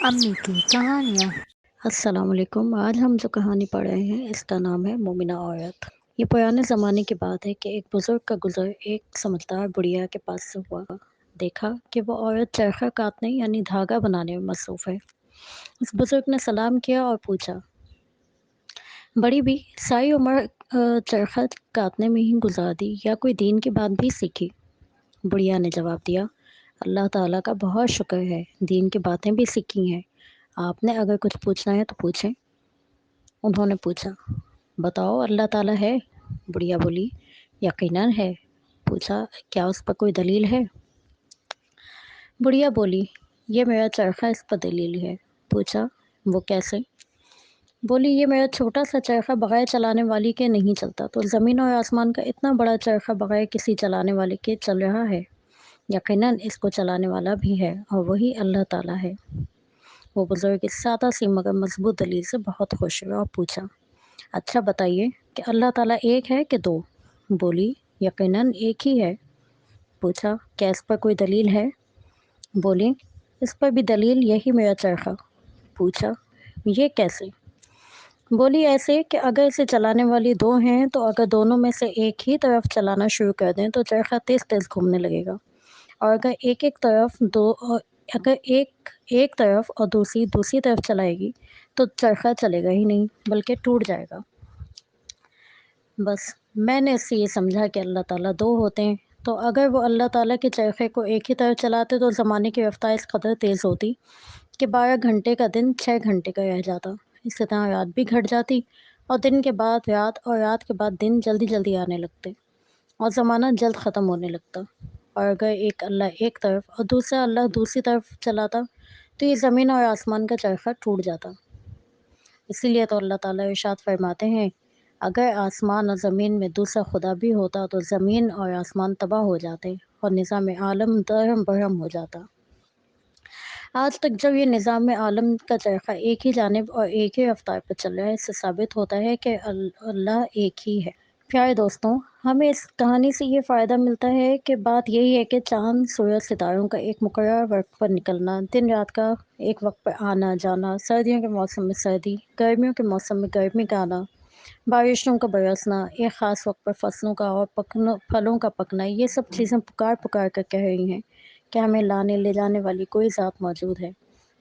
امی کی کہانیاں۔ السلام علیکم۔ آج ہم جو کہانی پڑھ رہے ہیں اس کا نام ہے مومنہ عورت۔ یہ پرانے زمانے کی بات ہے کہ ایک بزرگ کا گزر ایک سمجھدار بڑھیا کے پاس سے ہوا۔ دیکھا کہ وہ عورت چرخہ کاٹنے یعنی دھاگا بنانے میں مصروف ہے۔ اس بزرگ نے سلام کیا اور پوچھا، بڑی بھی ساری عمر چرخہ کاٹنے میں ہی گزار دی یا کوئی دین کی بات بھی سیکھی؟ بڑھیا نے جواب دیا، اللہ تعالیٰ کا بہت شکر ہے، دین کی باتیں بھی سیکھی ہیں۔ آپ نے اگر کچھ پوچھنا ہے تو پوچھیں۔ انہوں نے پوچھا، بتاؤ اللہ تعالیٰ ہے؟ بڑھیا بولی، یقیناً ہے۔ پوچھا، کیا اس پر کوئی دلیل ہے؟ بڑھیا بولی، یہ میرا چرخہ اس پر دلیل ہے۔ پوچھا، وہ کیسے؟ بولی، یہ میرا چھوٹا سا چرخہ بغیر چلانے والی کے نہیں چلتا، تو زمین اور آسمان کا اتنا بڑا چرخہ بغیر کسی چلانے والے کے چل رہا ہے۔ یقیناً اس کو چلانے والا بھی ہے اور وہی اللہ تعالیٰ ہے۔ وہ بزرگ اس سادہ سی مگر مضبوط دلیل سے بہت خوش ہوئے اور پوچھا، اچھا بتائیے کہ اللہ تعالیٰ ایک ہے کہ دو؟ بولی، یقیناً ایک ہی ہے۔ پوچھا، کیا اس پر کوئی دلیل ہے؟ بولی، اس پر بھی دلیل یہی میرا چرخہ۔ پوچھا، یہ کیسے؟ بولی، ایسے کہ اگر اسے چلانے والی دو ہیں تو اگر دونوں میں سے ایک ہی طرف چلانا شروع کر دیں تو چرخہ تیز تیز گھومنے لگے گا، اور اگر ایک طرف اور دوسری طرف چلائے گی تو چرخہ چلے گا ہی نہیں بلکہ ٹوٹ جائے گا۔ بس میں نے اس سے یہ سمجھا کہ اللہ تعالیٰ دو ہوتے ہیں، تو اگر وہ اللہ تعالیٰ کے چرخے کو ایک ہی طرف چلاتے تو زمانے کی رفتار اس قدر تیز ہوتی کہ 12 گھنٹے کا دن 6 گھنٹے کا رہ جاتا۔ اس طرح رات بھی گھٹ جاتی اور دن کے بعد رات اور رات کے بعد دن جلدی جلدی آنے لگتے اور زمانہ جلد ختم ہونے لگتا۔ اور اگر ایک اللہ ایک طرف اور دوسرا اللہ دوسری طرف چلاتا تو یہ زمین اور آسمان کا چرخہ ٹوٹ جاتا۔ اسی لیے تو اللہ تعالیٰ ارشاد فرماتے ہیں، اگر آسمان اور زمین میں دوسرا خدا بھی ہوتا تو زمین اور آسمان تباہ ہو جاتے اور نظام عالم درہم برہم ہو جاتا۔ آج تک جب یہ نظام عالم کا چرخہ ایک ہی جانب اور ایک ہی رفتار پر چل رہا ہے، اس سے ثابت ہوتا ہے کہ اللہ ایک ہی ہے۔ پیارے دوستوں، ہمیں اس کہانی سے یہ فائدہ ملتا ہے کہ بات یہی ہے کہ چاند، سورج، ستاروں کا ایک مقررہ وقت پر نکلنا، دن رات کا ایک وقت پر آنا جانا، سردیوں کے موسم میں سردی، گرمیوں کے موسم میں گرمی کا آنا، بارشوں کا برسنا، ایک خاص وقت پر فصلوں کا اور پھلوں کا پکنا، یہ سب چیزیں پکار پکار کر کہہ رہی ہیں کہ ہمیں لانے لے جانے والی کوئی ذات موجود ہے،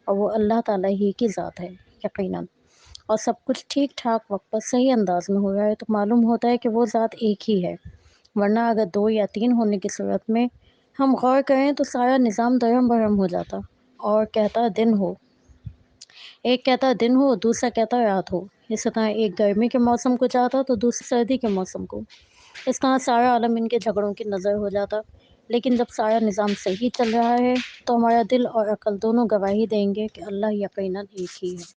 اور وہ اللہ تعالیٰ ہی کی ذات ہے یقیناً۔ اور سب کچھ ٹھیک ٹھاک وقت پر صحیح انداز میں ہو رہا ہے تو معلوم ہوتا ہے کہ وہ ذات ایک ہی ہے، ورنہ اگر 2 یا 3 ہونے کی صورت میں ہم غور کریں تو سارا نظام درہم برہم ہو جاتا اور کہتا دن ہو، ایک کہتا دن ہو، دوسرا کہتا رات ہو۔ اس طرح ایک گرمی کے موسم کو چاہتا تو دوسرا سردی کے موسم کو۔ اس طرح سارا عالم ان کے جھگڑوں کی نظر ہو جاتا۔ لیکن جب سارا نظام صحیح چل رہا ہے تو ہمارا دل اور عقل دونوں گواہی دیں گے کہ اللہ یقیناً ایک ہی ہے۔